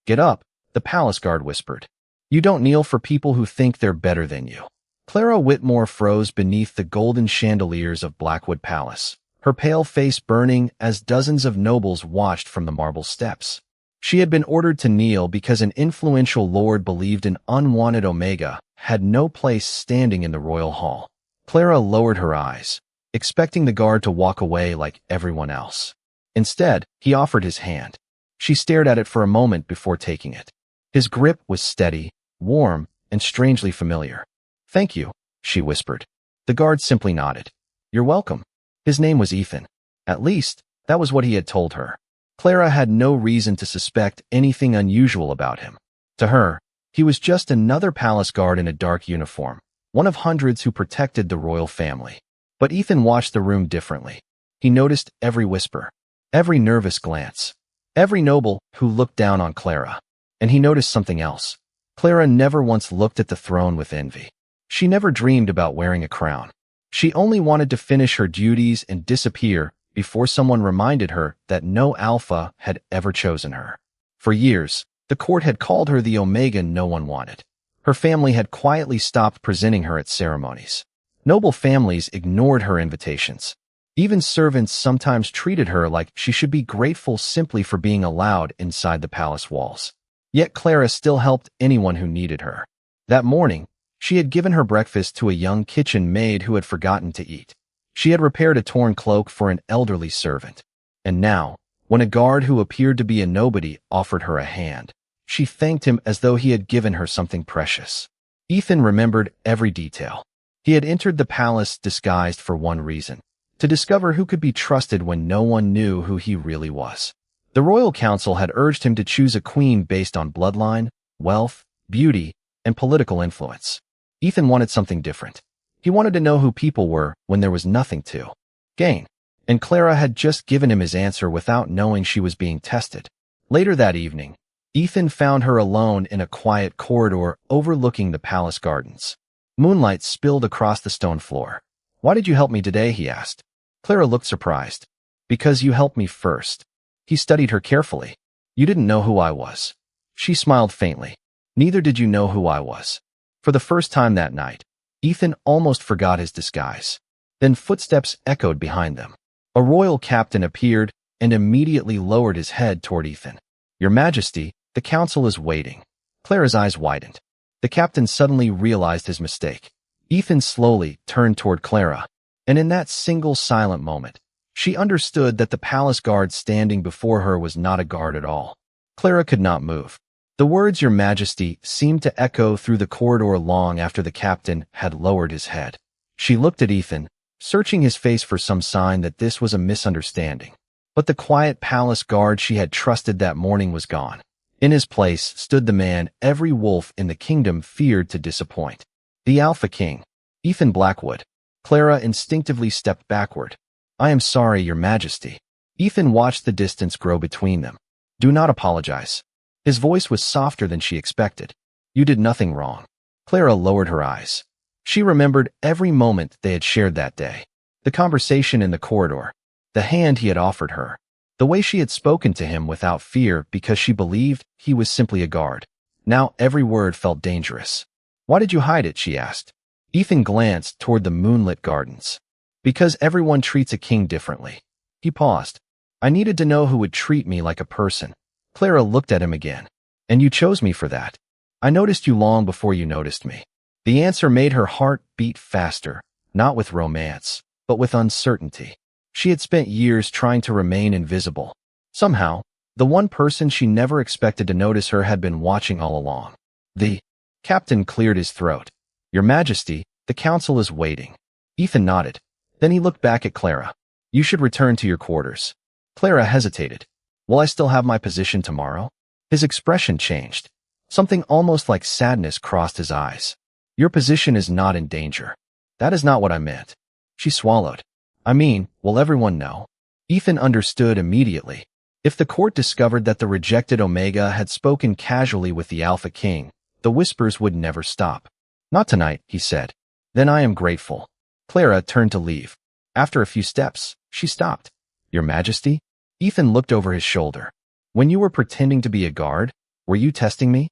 Get up, the palace guard whispered. You don't kneel for people who think they're better than you. Clara Whitmore froze beneath the golden chandeliers of Blackwood Palace, her pale face burning as dozens of nobles watched from the marble steps. She had been ordered to kneel because an influential lord believed an unwanted Omega had no place standing in the royal hall. Clara lowered her eyes, expecting the guard to walk away like everyone else. Instead, he offered his hand. She stared at it for a moment before taking it. His grip was steady, warm, and strangely familiar. Thank you, she whispered. The guard simply nodded. You're welcome. His name was Ethan. At least, that was what he had told her. Clara had no reason to suspect anything unusual about him. To her, he was just another palace guard in a dark uniform, one of hundreds who protected the royal family. But Ethan watched the room differently. He noticed every whisper, every nervous glance, every noble who looked down on Clara. And he noticed something else. Clara never once looked at the throne with envy. She never dreamed about wearing a crown. She only wanted to finish her duties and disappear before someone reminded her that no alpha had ever chosen her. For years, the court had called her the Omega no one wanted. Her family had quietly stopped presenting her at ceremonies. Noble families ignored her invitations. Even servants sometimes treated her like she should be grateful simply for being allowed inside the palace walls. Yet Clara still helped anyone who needed her. That morning, she had given her breakfast to a young kitchen maid who had forgotten to eat. She had repaired a torn cloak for an elderly servant. And now, when a guard who appeared to be a nobody offered her a hand, she thanked him as though he had given her something precious. Ethan remembered every detail. He had entered the palace disguised for one reason: to discover who could be trusted when no one knew who he really was. The royal council had urged him to choose a queen based on bloodline, wealth, beauty, and political influence. Ethan wanted something different. He wanted to know who people were when there was nothing to gain. And Clara had just given him his answer without knowing she was being tested. Later that evening, Ethan found her alone in a quiet corridor overlooking the palace gardens. Moonlight spilled across the stone floor. Why did you help me today? He asked. Clara looked surprised. Because you helped me first. He studied her carefully. You didn't know who I was. She smiled faintly. Neither did you know who I was. For the first time that night, Ethan almost forgot his disguise. Then footsteps echoed behind them. A royal captain appeared and immediately lowered his head toward Ethan. Your Majesty, the council is waiting. Clara's eyes widened. The captain suddenly realized his mistake. Ethan slowly turned toward Clara, and in that single silent moment, she understood that the palace guard standing before her was not a guard at all. Clara could not move. The words Your Majesty seemed to echo through the corridor long after the captain had lowered his head. She looked at Ethan, searching his face for some sign that this was a misunderstanding. But the quiet palace guard she had trusted that morning was gone. In his place stood the man every wolf in the kingdom feared to disappoint. The Alpha King, Ethan Blackwood. Clara instinctively stepped backward. I am sorry, Your Majesty. Ethan watched the distance grow between them. Do not apologize. His voice was softer than she expected. You did nothing wrong. Clara lowered her eyes. She remembered every moment they had shared that day. The conversation in the corridor, the hand he had offered her, the way she had spoken to him without fear because she believed he was simply a guard. Now every word felt dangerous. Why did you hide it? She asked. Ethan glanced toward the moonlit gardens. Because everyone treats a king differently. He paused. I needed to know who would treat me like a person. Clara looked at him again. And you chose me for that. I noticed you long before you noticed me. The answer made her heart beat faster, not with romance, but with uncertainty. She had spent years trying to remain invisible. Somehow, the one person she never expected to notice her had been watching all along. The captain cleared his throat. Your Majesty, the council is waiting. Ethan nodded. Then he looked back at Clara. You should return to your quarters. Clara hesitated. Will I still have my position tomorrow? His expression changed. Something almost like sadness crossed his eyes. Your position is not in danger. That is not what I meant. She swallowed. I mean, will everyone know? Ethan understood immediately. If the court discovered that the rejected Omega had spoken casually with the Alpha King, the whispers would never stop. Not tonight, he said. Then I am grateful. Clara turned to leave. After a few steps, she stopped. Your Majesty? Ethan looked over his shoulder. When you were pretending to be a guard, Were you testing me?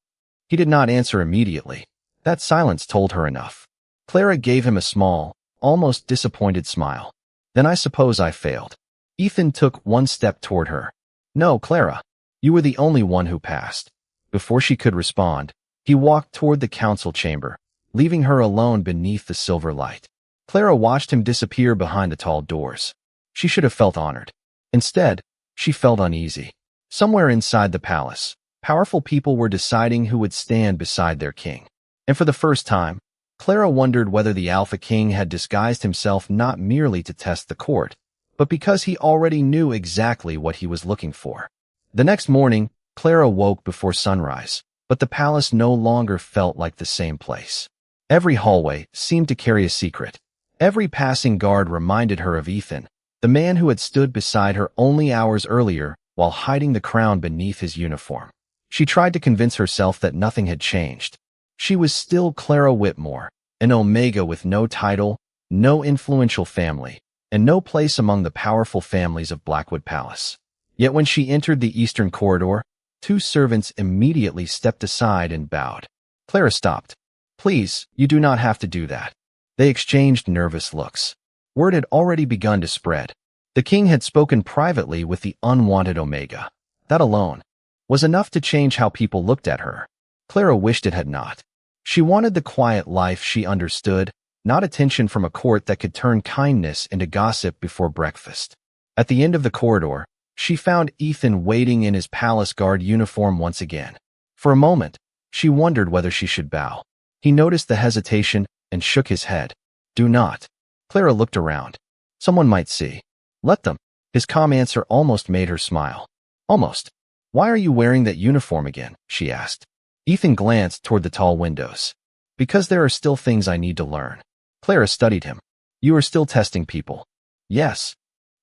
He did not answer immediately. That silence told her enough. Clara gave him a small, almost disappointed smile. Then I suppose I failed. Ethan took one step toward her. No, Clara. You were the only one who passed. Before she could respond, he walked toward the council chamber, leaving her alone beneath the silver light. Clara watched him disappear behind the tall doors. She should have felt honored. Instead, she felt uneasy. Somewhere inside the palace, powerful people were deciding who would stand beside their king. And for the first time, Clara wondered whether the Alpha King had disguised himself not merely to test the court, but because he already knew exactly what he was looking for. The next morning, Clara woke before sunrise, but the palace no longer felt like the same place. Every hallway seemed to carry a secret. Every passing guard reminded her of Ethan, the man who had stood beside her only hours earlier while hiding the crown beneath his uniform. She tried to convince herself that nothing had changed. She was still Clara Whitmore, an Omega with no title, no influential family, and no place among the powerful families of Blackwood Palace. Yet when she entered the eastern corridor, two servants immediately stepped aside and bowed. Clara stopped. Please, you do not have to do that. They exchanged nervous looks. Word had already begun to spread. The king had spoken privately with the unwanted Omega. That alone was enough to change how people looked at her. Clara wished it had not. She wanted the quiet life she understood, not attention from a court that could turn kindness into gossip before breakfast. At the end of the corridor, she found Ethan waiting in his palace guard uniform once again. For a moment, she wondered whether she should bow. He noticed the hesitation and shook his head. Do not. Clara looked around. Someone might see. Let them. His calm answer almost made her smile. Almost. Why are you wearing that uniform again? She asked. Ethan glanced toward the tall windows. Because there are still things I need to learn. Clara studied him. You are still testing people. Yes.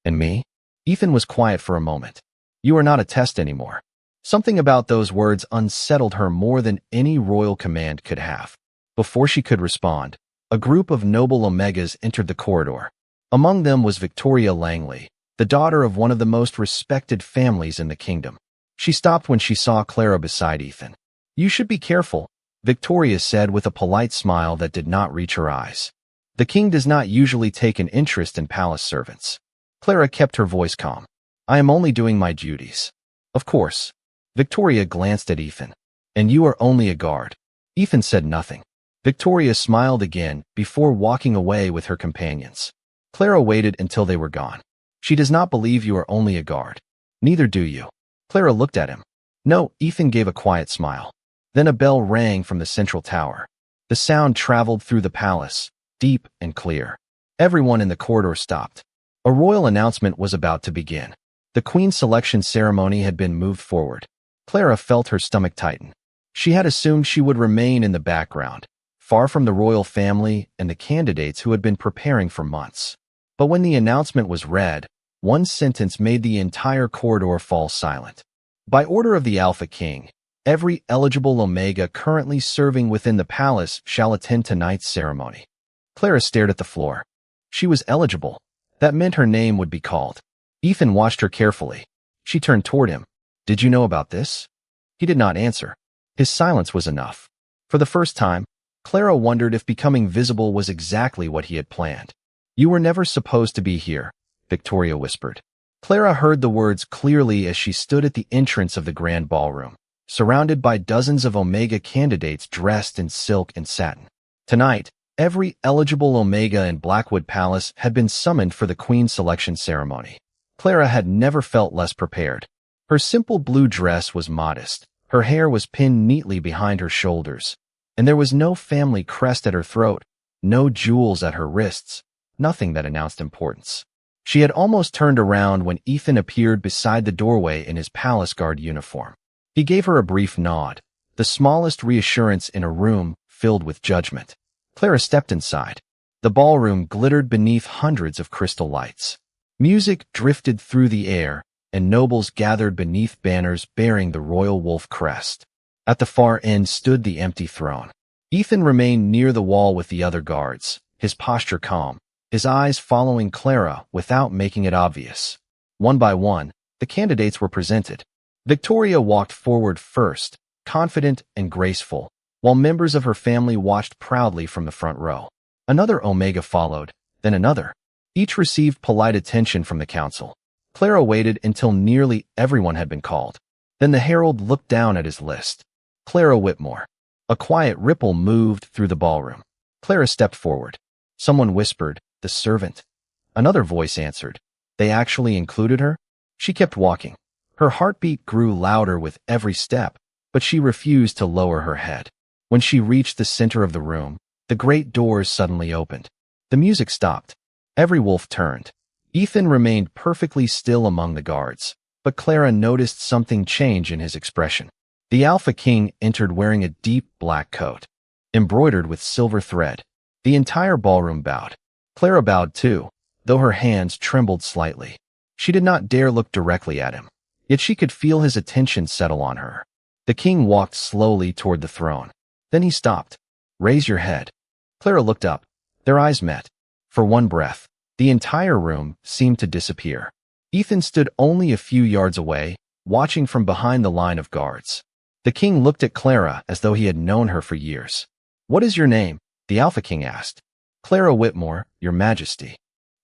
And me? Ethan was quiet for a moment. You are not a test anymore. Something about those words unsettled her more than any royal command could have. Before she could respond, a group of noble Omegas entered the corridor. Among them was Victoria Langley, the daughter of one of the most respected families in the kingdom. She stopped when she saw Clara beside Ethan. You should be careful, Victoria said with a polite smile that did not reach her eyes. The king does not usually take an interest in palace servants. Clara kept her voice calm. I am only doing my duties. Of course. Victoria glanced at Ethan. And you are only a guard. Ethan said nothing. Victoria smiled again before walking away with her companions. Clara waited until they were gone. She does not believe you are only a guard. Neither do you. Clara looked at him. No, Ethan gave a quiet smile. Then a bell rang from the central tower. The sound traveled through the palace, deep and clear. Everyone in the corridor stopped. A royal announcement was about to begin. The Queen's selection ceremony had been moved forward. Clara felt her stomach tighten. She had assumed she would remain in the background, far from the royal family and the candidates who had been preparing for months. But when the announcement was read, one sentence made the entire corridor fall silent. By order of the Alpha King, every eligible Omega currently serving within the palace shall attend tonight's ceremony. Clara stared at the floor. She was eligible. That meant her name would be called. Ethan watched her carefully. She turned toward him. Did you know about this? He did not answer. His silence was enough. For the first time, Clara wondered if becoming visible was exactly what he had planned. You were never supposed to be here, Victoria whispered. Clara heard the words clearly as she stood at the entrance of the grand ballroom, surrounded by dozens of Omega candidates dressed in silk and satin. Tonight, every eligible Omega in Blackwood Palace had been summoned for the Queen's selection ceremony. Clara had never felt less prepared. Her simple blue dress was modest, her hair was pinned neatly behind her shoulders, and there was no family crest at her throat, no jewels at her wrists, nothing that announced importance. She had almost turned around when Ethan appeared beside the doorway in his palace guard uniform. He gave her a brief nod, the smallest reassurance in a room filled with judgment. Clara stepped inside. The ballroom glittered beneath hundreds of crystal lights. Music drifted through the air, and nobles gathered beneath banners bearing the royal wolf crest. At the far end stood the empty throne. Ethan remained near the wall with the other guards, his posture calm, his eyes following Clara without making it obvious. One by one, the candidates were presented. Victoria walked forward first, confident and graceful, while members of her family watched proudly from the front row. Another Omega followed, then another. Each received polite attention from the council. Clara waited until nearly everyone had been called. Then the herald looked down at his list. Clara Whitmore. A quiet ripple moved through the ballroom. Clara stepped forward. Someone whispered, "The servant." Another voice answered, "They actually included her?" She kept walking. Her heartbeat grew louder with every step, but she refused to lower her head. When she reached the center of the room, the great doors suddenly opened. The music stopped. Every wolf turned. Ethan remained perfectly still among the guards, but Clara noticed something change in his expression. The Alpha King entered wearing a deep black coat, embroidered with silver thread. The entire ballroom bowed. Clara bowed too, though her hands trembled slightly. She did not dare look directly at him, yet she could feel his attention settle on her. The king walked slowly toward the throne. Then he stopped. "Raise your head." Clara looked up. Their eyes met. For one breath, the entire room seemed to disappear. Ethan stood only a few yards away, watching from behind the line of guards. The king looked at Clara as though he had known her for years. "What is your name?" the Alpha King asked. "Clara Whitmore, Your Majesty."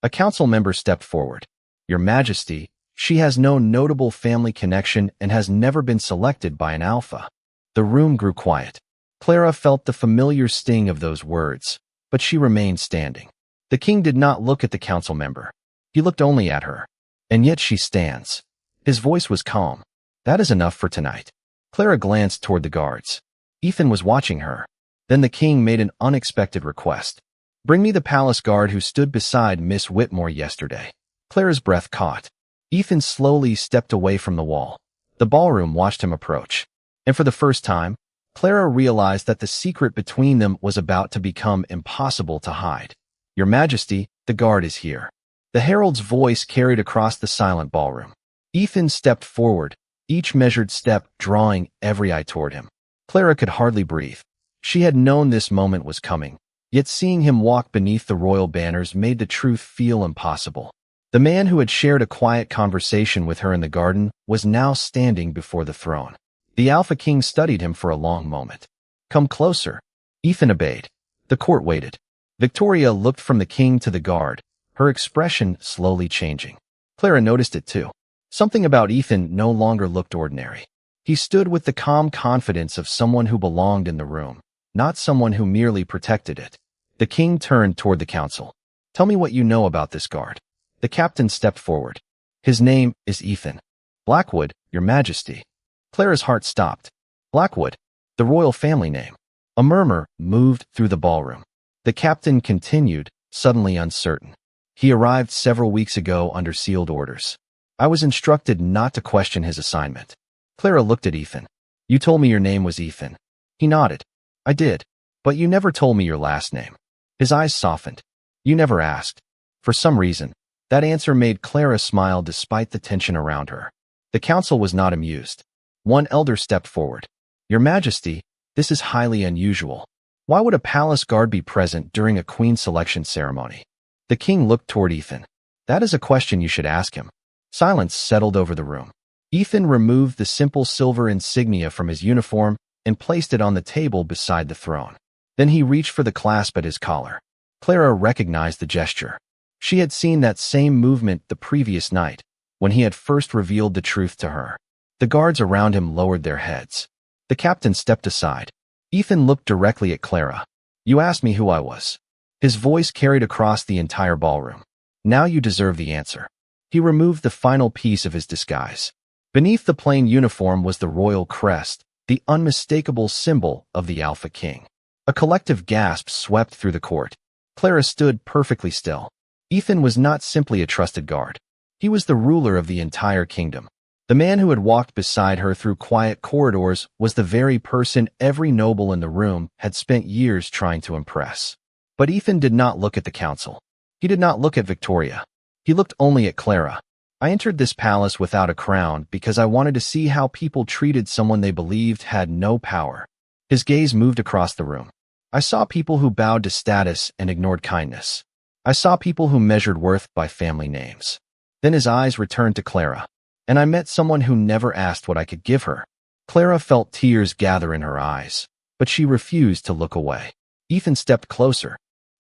A council member stepped forward. "Your Majesty, she has no notable family connection and has never been selected by an alpha." The room grew quiet. Clara felt the familiar sting of those words, but she remained standing. The king did not look at the council member. He looked only at her. "And yet she stands." His voice was calm. "That is enough for tonight." Clara glanced toward the guards. Ethan was watching her. Then the king made an unexpected request. "Bring me the palace guard who stood beside Miss Whitmore yesterday." Clara's breath caught. Ethan slowly stepped away from the wall. The ballroom watched him approach. And for the first time, Clara realized that the secret between them was about to become impossible to hide. "Your Majesty, the guard is here." The herald's voice carried across the silent ballroom. Ethan stepped forward, each measured step drawing every eye toward him. Clara could hardly breathe. She had known this moment was coming, yet seeing him walk beneath the royal banners made the truth feel impossible. The man who had shared a quiet conversation with her in the garden was now standing before the throne. The Alpha King studied him for a long moment. "Come closer." Ethan obeyed. The court waited. Victoria looked from the king to the guard, her expression slowly changing. Clara noticed it too. Something about Ethan no longer looked ordinary. He stood with the calm confidence of someone who belonged in the room, not someone who merely protected it. The king turned toward the council. "Tell me what you know about this guard." The captain stepped forward. "His name is Ethan." "Blackwood, Your Majesty." Clara's heart stopped. Blackwood, the royal family name. A murmur moved through the ballroom. The captain continued, suddenly uncertain. "He arrived several weeks ago under sealed orders. I was instructed not to question his assignment." Clara looked at Ethan. "You told me your name was Ethan." He nodded. "I did, but you never told me your last name." His eyes softened. "You never asked." For some reason, that answer made Clara smile despite the tension around her. The council was not amused. One elder stepped forward. "Your Majesty, this is highly unusual. Why would a palace guard be present during a queen selection ceremony?" The king looked toward Ethan. "That is a question you should ask him." Silence settled over the room. Ethan removed the simple silver insignia from his uniform and placed it on the table beside the throne. Then he reached for the clasp at his collar. Clara recognized the gesture. She had seen that same movement the previous night, when he had first revealed the truth to her. The guards around him lowered their heads. The captain stepped aside. Ethan looked directly at Clara. "You asked me who I was." His voice carried across the entire ballroom. "Now you deserve the answer." He removed the final piece of his disguise. Beneath the plain uniform was the royal crest, the unmistakable symbol of the Alpha King. A collective gasp swept through the court. Clara stood perfectly still. Ethan was not simply a trusted guard. He was the ruler of the entire kingdom. The man who had walked beside her through quiet corridors was the very person every noble in the room had spent years trying to impress. But Ethan did not look at the council. He did not look at Victoria. He looked only at Clara. "I entered this palace without a crown because I wanted to see how people treated someone they believed had no power." His gaze moved across the room. "I saw people who bowed to status and ignored kindness. I saw people who measured worth by family names." Then his eyes returned to Clara. "And I met someone who never asked what I could give her." Clara felt tears gather in her eyes, but she refused to look away. Ethan stepped closer.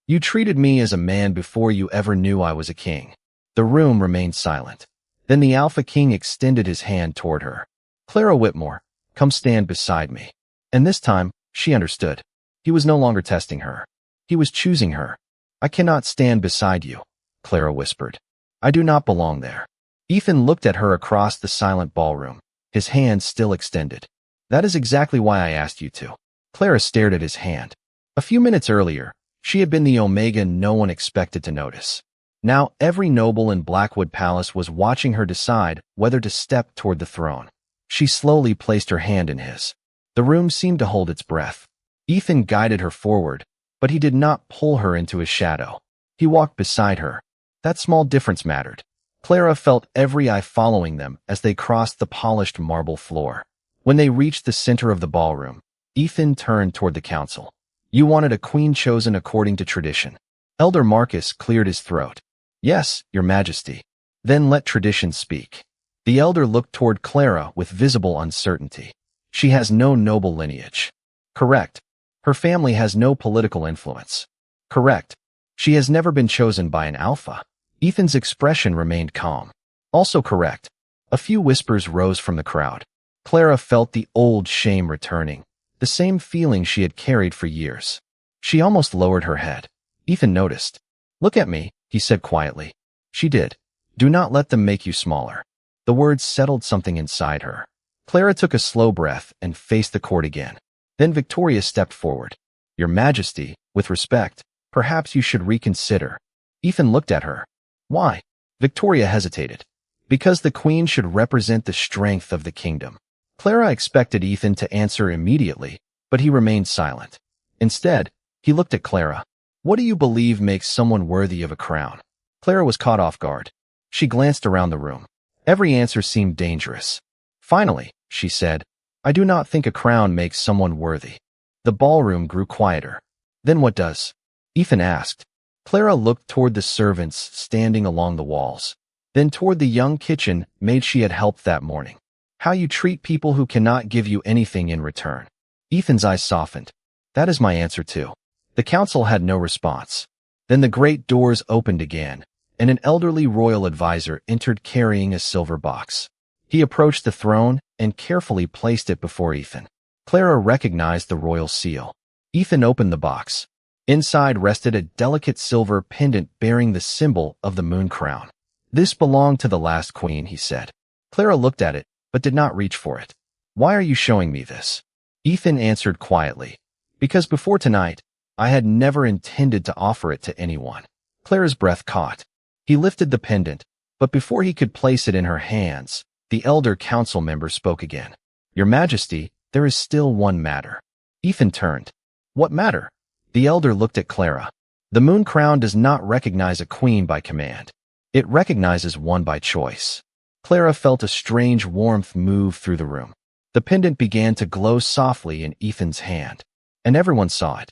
You treated me as a man before you ever knew I was a king. The room remained silent. Then the Alpha King extended his hand toward her. Clara Whitmore, come stand beside me. And this time, she understood. He was no longer testing her. He was choosing her. I cannot stand beside you, Clara whispered. I do not belong there. Ethan looked at her across the silent ballroom, his hand still extended. That is exactly why I asked you to. Clara stared at his hand. A few minutes earlier, she had been the Omega no one expected to notice. Now every noble in Blackwood Palace was watching her decide whether to step toward the throne. She slowly placed her hand in his. The room seemed to hold its breath. Ethan guided her forward, but he did not pull her into his shadow. He walked beside her. That small difference mattered. Clara felt every eye following them as they crossed the polished marble floor. When they reached the center of the ballroom, Ethan turned toward the council. You wanted a queen chosen according to tradition. Elder Marcus cleared his throat. Yes, your majesty. Then let tradition speak. The elder looked toward Clara with visible uncertainty. She has no noble lineage. Correct. Her family has no political influence. Correct. She has never been chosen by an alpha. Ethan's expression remained calm. Also correct. A few whispers rose from the crowd. Clara felt the old shame returning, the same feeling she had carried for years. She almost lowered her head. Ethan noticed. Look at me, he said quietly. She did. Do not let them make you smaller. The words settled something inside her. Clara took a slow breath and faced the court again. Then Victoria stepped forward. Your Majesty, with respect, perhaps you should reconsider. Ethan looked at her. Why? Victoria hesitated. Because the Queen should represent the strength of the kingdom. Clara expected Ethan to answer immediately, but he remained silent. Instead, he looked at Clara. What do you believe makes someone worthy of a crown? Clara was caught off guard. She glanced around the room. Every answer seemed dangerous. Finally, she said, I do not think a crown makes someone worthy. The ballroom grew quieter. Then what does? Ethan asked. Clara looked toward the servants standing along the walls, then toward the young kitchen maid she had helped that morning. How you treat people who cannot give you anything in return. Ethan's eyes softened. That is my answer too. The council had no response. Then the great doors opened again, and an elderly royal advisor entered carrying a silver box. He approached the throne and carefully placed it before Ethan. Clara recognized the royal seal. Ethan opened the box. Inside rested a delicate silver pendant bearing the symbol of the moon crown. This belonged to the last queen, he said. Clara looked at it, but did not reach for it. Why are you showing me this? Ethan answered quietly. Because before tonight, I had never intended to offer it to anyone. Clara's breath caught. He lifted the pendant, but before he could place it in her hands, the elder council member spoke again. Your Majesty, there is still one matter. Ethan turned. What matter? The elder looked at Clara. The moon crown does not recognize a queen by command. It recognizes one by choice. Clara felt a strange warmth move through the room. The pendant began to glow softly in Ethan's hand, and everyone saw it.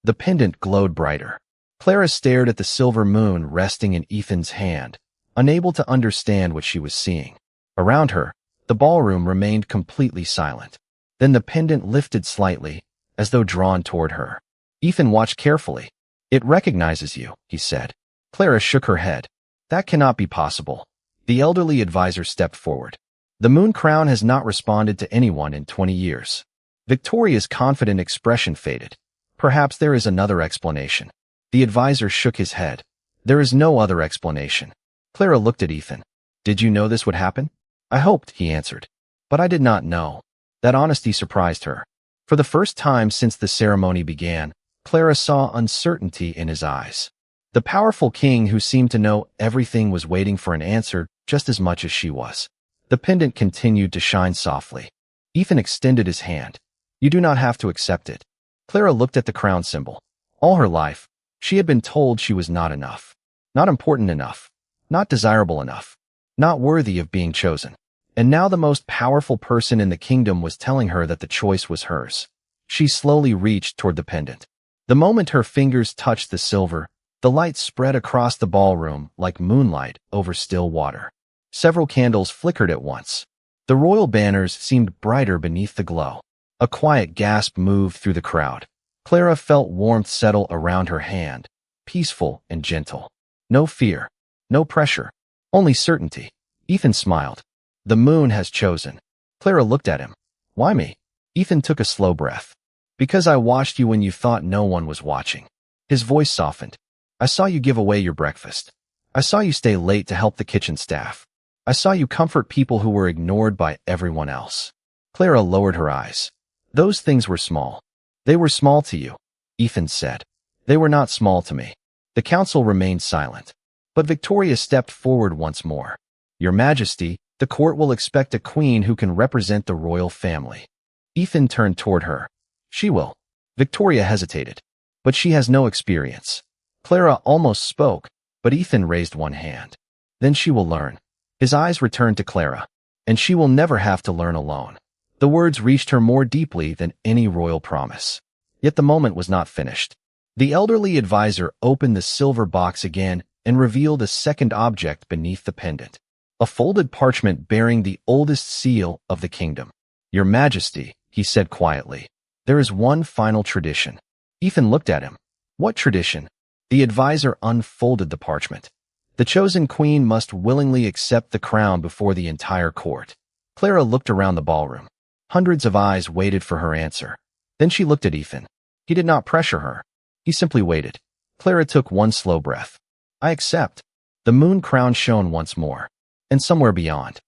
The pendant glowed brighter. Clara stared at the silver moon resting in Ethan's hand, unable to understand what she was seeing. Around her, the ballroom remained completely silent. Then the pendant lifted slightly, as though drawn toward her. Ethan watched carefully. It recognizes you, he said. Clara shook her head. That cannot be possible. The elderly advisor stepped forward. The moon crown has not responded to anyone in 20 years. Victoria's confident expression faded. Perhaps there is another explanation. The advisor shook his head. There is no other explanation. Clara looked at Ethan. Did you know this would happen? I hoped, he answered. But I did not know. That honesty surprised her. For the first time since the ceremony began, Clara saw uncertainty in his eyes. The powerful king who seemed to know everything was waiting for an answer just as much as she was. The pendant continued to shine softly. Ethan extended his hand. You do not have to accept it. Clara looked at the crown symbol. All her life, she had been told she was not enough. Not important enough. Not desirable enough. Not worthy of being chosen. And now the most powerful person in the kingdom was telling her that the choice was hers. She slowly reached toward the pendant. The moment her fingers touched the silver, the light spread across the ballroom like moonlight over still water. Several candles flickered at once. The royal banners seemed brighter beneath the glow. A quiet gasp moved through the crowd. Clara felt warmth settle around her hand, peaceful and gentle. No fear, no pressure, only certainty. Ethan smiled. The moon has chosen. Clara looked at him. Why me? Ethan took a slow breath. Because I watched you when you thought no one was watching. His voice softened. I saw you give away your breakfast. I saw you stay late to help the kitchen staff. I saw you comfort people who were ignored by everyone else. Clara lowered her eyes. Those things were small. They were small to you, Ethan said. They were not small to me. The council remained silent. But Victoria stepped forward once more. Your Majesty, the court will expect a queen who can represent the royal family. Ethan turned toward her. She will. Victoria hesitated. But she has no experience. Clara almost spoke, but Ethan raised one hand. Then she will learn. His eyes returned to Clara. And she will never have to learn alone. The words reached her more deeply than any royal promise. Yet the moment was not finished. The elderly advisor opened the silver box again and revealed a second object beneath the pendant. A folded parchment bearing the oldest seal of the kingdom. Your Majesty, he said quietly, there is one final tradition. Ethan looked at him. What tradition? The advisor unfolded the parchment. The chosen queen must willingly accept the crown before the entire court. Clara looked around the ballroom. Hundreds of eyes waited for her answer. Then she looked at Ethan. He did not pressure her. He simply waited. Clara took one slow breath. I accept. The moon crown shone once more. And somewhere beyond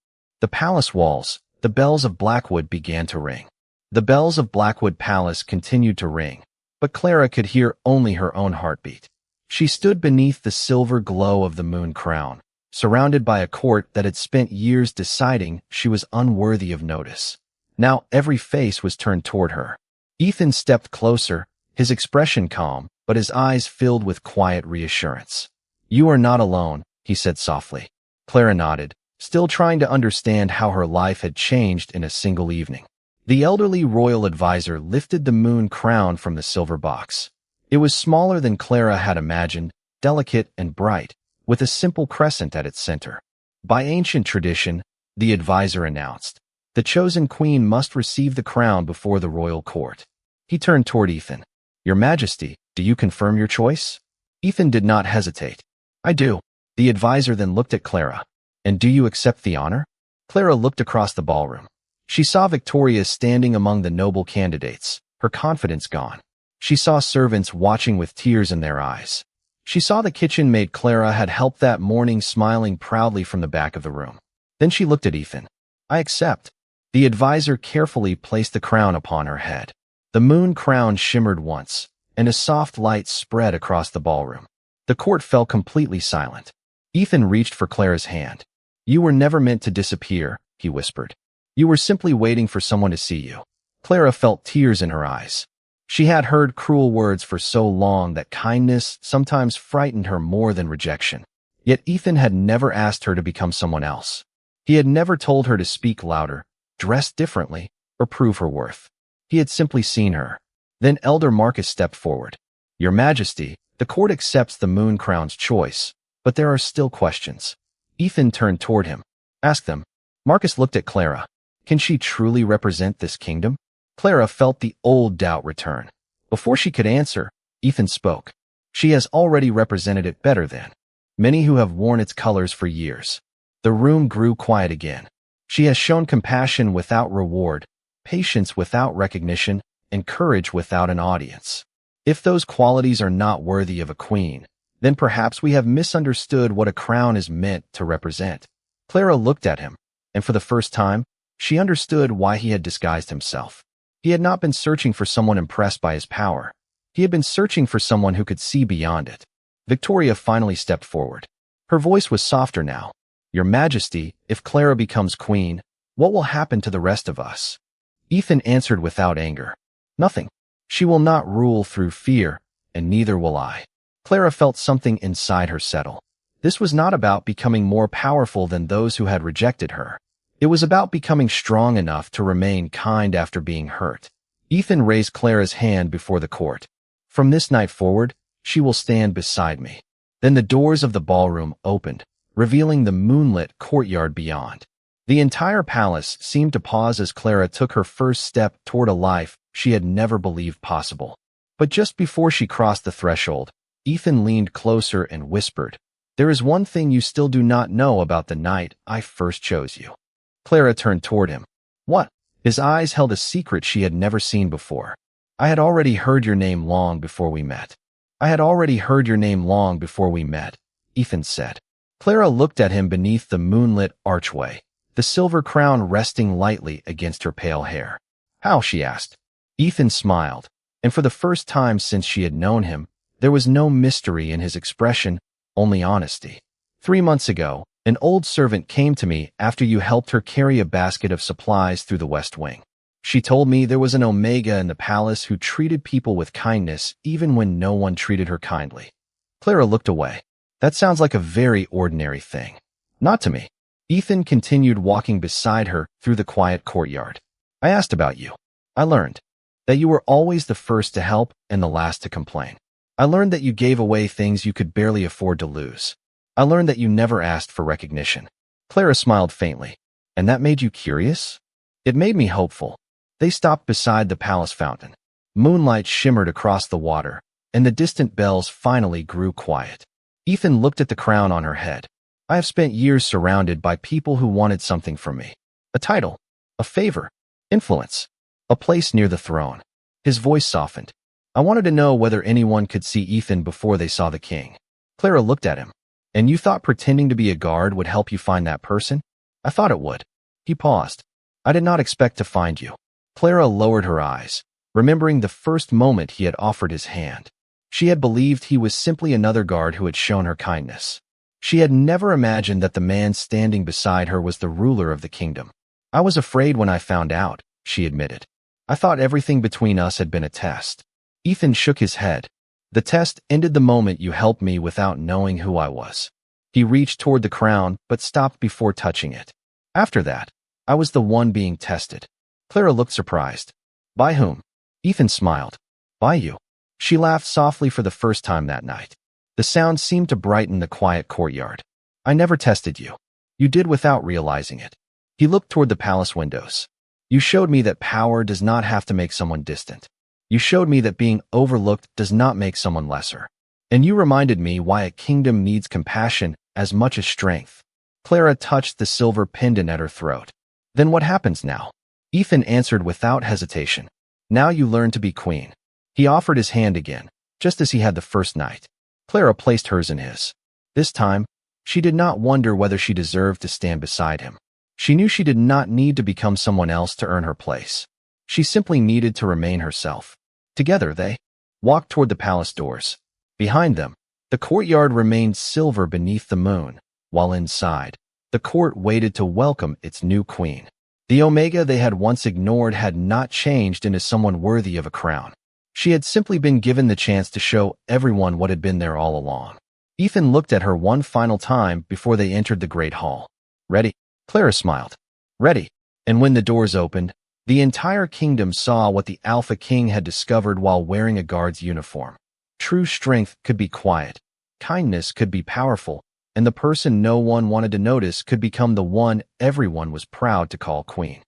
the palace walls, the bells of Blackwood began to ring. The bells of Blackwood Palace continued to ring, but Clara could hear only her own heartbeat. She stood beneath the silver glow of the moon crown, surrounded by a court that had spent years deciding she was unworthy of notice. Now every face was turned toward her. Ethan stepped closer, his expression calm, but his eyes filled with quiet reassurance. You are not alone, he said softly. Clara nodded, still trying to understand how her life had changed in a single evening. The elderly royal advisor lifted the moon crown from the silver box. It was smaller than Clara had imagined, delicate and bright, with a simple crescent at its center. By ancient tradition, the advisor announced, the chosen queen must receive the crown before the royal court. He turned toward Ethan. Your Majesty, do you confirm your choice? Ethan did not hesitate. I do. The advisor then looked at Clara. And do you accept the honor? Clara looked across the ballroom. She saw Victoria standing among the noble candidates, her confidence gone. She saw servants watching with tears in their eyes. She saw the kitchen maid Clara had helped that morning smiling proudly from the back of the room. Then she looked at Ethan. I accept. The advisor carefully placed the crown upon her head. The moon crown shimmered once, and a soft light spread across the ballroom. The court fell completely silent. Ethan reached for Clara's hand. You were never meant to disappear, he whispered. You were simply waiting for someone to see you. Clara felt tears in her eyes. She had heard cruel words for so long that kindness sometimes frightened her more than rejection. Yet Ethan had never asked her to become someone else. He had never told her to speak louder, dress differently, or prove her worth. He had simply seen her. Then Elder Marcus stepped forward. Your Majesty, the court accepts the moon crown's choice, but there are still questions. Ethan turned toward him. Ask them. Marcus looked at Clara. Can she truly represent this kingdom? Clara felt the old doubt return. Before she could answer, Ethan spoke. She has already represented it better than many who have worn its colors for years. The room grew quiet again. She has shown compassion without reward, patience without recognition, and courage without an audience. If those qualities are not worthy of a queen, then perhaps we have misunderstood what a crown is meant to represent. Clara looked at him, and for the first time, she understood why he had disguised himself. He had not been searching for someone impressed by his power. He had been searching for someone who could see beyond it. Victoria finally stepped forward. Her voice was softer now. Your Majesty, if Clara becomes queen, what will happen to the rest of us? Ethan answered without anger. Nothing. She will not rule through fear, and neither will I. Clara felt something inside her settle. This was not about becoming more powerful than those who had rejected her. It was about becoming strong enough to remain kind after being hurt. Ethan raised Clara's hand before the court. From this night forward, she will stand beside me. Then the doors of the ballroom opened, revealing the moonlit courtyard beyond. The entire palace seemed to pause as Clara took her first step toward a life she had never believed possible. But just before she crossed the threshold, Ethan leaned closer and whispered, "There is one thing you still do not know about the night I first chose you." Clara turned toward him. "What?" His eyes held a secret she had never seen before. "I had already heard your name long before we met." "I had already heard your name long before we met," Ethan said. Clara looked at him beneath the moonlit archway, the silver crown resting lightly against her pale hair. "How?" she asked. Ethan smiled, and for the first time since she had known him, there was no mystery in his expression, only honesty. "3 months ago, an old servant came to me after you helped her carry a basket of supplies through the West Wing. She told me there was an Omega in the palace who treated people with kindness even when no one treated her kindly." Clara looked away. "That sounds like a very ordinary thing." "Not to me." Ethan continued walking beside her through the quiet courtyard. "I asked about you. I learned that you were always the first to help and the last to complain. I learned that you gave away things you could barely afford to lose. I learned that you never asked for recognition." Clara smiled faintly. "And that made you curious?" "It made me hopeful." They stopped beside the palace fountain. Moonlight shimmered across the water, and the distant bells finally grew quiet. Ethan looked at the crown on her head. "I have spent years surrounded by people who wanted something from me. A title, a favor, influence, a place near the throne." His voice softened. "I wanted to know whether anyone could see Ethan before they saw the king." Clara looked at him. "And you thought pretending to be a guard would help you find that person?" "I thought it would." He paused. "I did not expect to find you." Clara lowered her eyes, remembering the first moment he had offered his hand. She had believed he was simply another guard who had shown her kindness. She had never imagined that the man standing beside her was the ruler of the kingdom. "I was afraid when I found out," she admitted. "I thought everything between us had been a test." Ethan shook his head. "The test ended the moment you helped me without knowing who I was." He reached toward the crown, but stopped before touching it. "After that, I was the one being tested." Clara looked surprised. "By whom?" Ethan smiled. "By you." She laughed softly for the first time that night. The sound seemed to brighten the quiet courtyard. "I never tested you. You did without realizing it." He looked toward the palace windows. "You showed me that power does not have to make someone distant. You showed me that being overlooked does not make someone lesser. And you reminded me why a kingdom needs compassion as much as strength." Clara touched the silver pendant at her throat. "Then what happens now?" Ethan answered without hesitation. "Now you learn to be queen." He offered his hand again, just as he had the first night. Clara placed hers in his. This time, she did not wonder whether she deserved to stand beside him. She knew she did not need to become someone else to earn her place. She simply needed to remain herself. Together they walked toward the palace doors. Behind them, the courtyard remained silver beneath the moon, while inside, the court waited to welcome its new queen. The Omega they had once ignored had not changed into someone worthy of a crown. She had simply been given the chance to show everyone what had been there all along. Ethan looked at her one final time before they entered the great hall. "Ready?" Clara smiled. "Ready." And when the doors opened, the entire kingdom saw what the Alpha King had discovered while wearing a guard's uniform. True strength could be quiet, kindness could be powerful, and the person no one wanted to notice could become the one everyone was proud to call queen.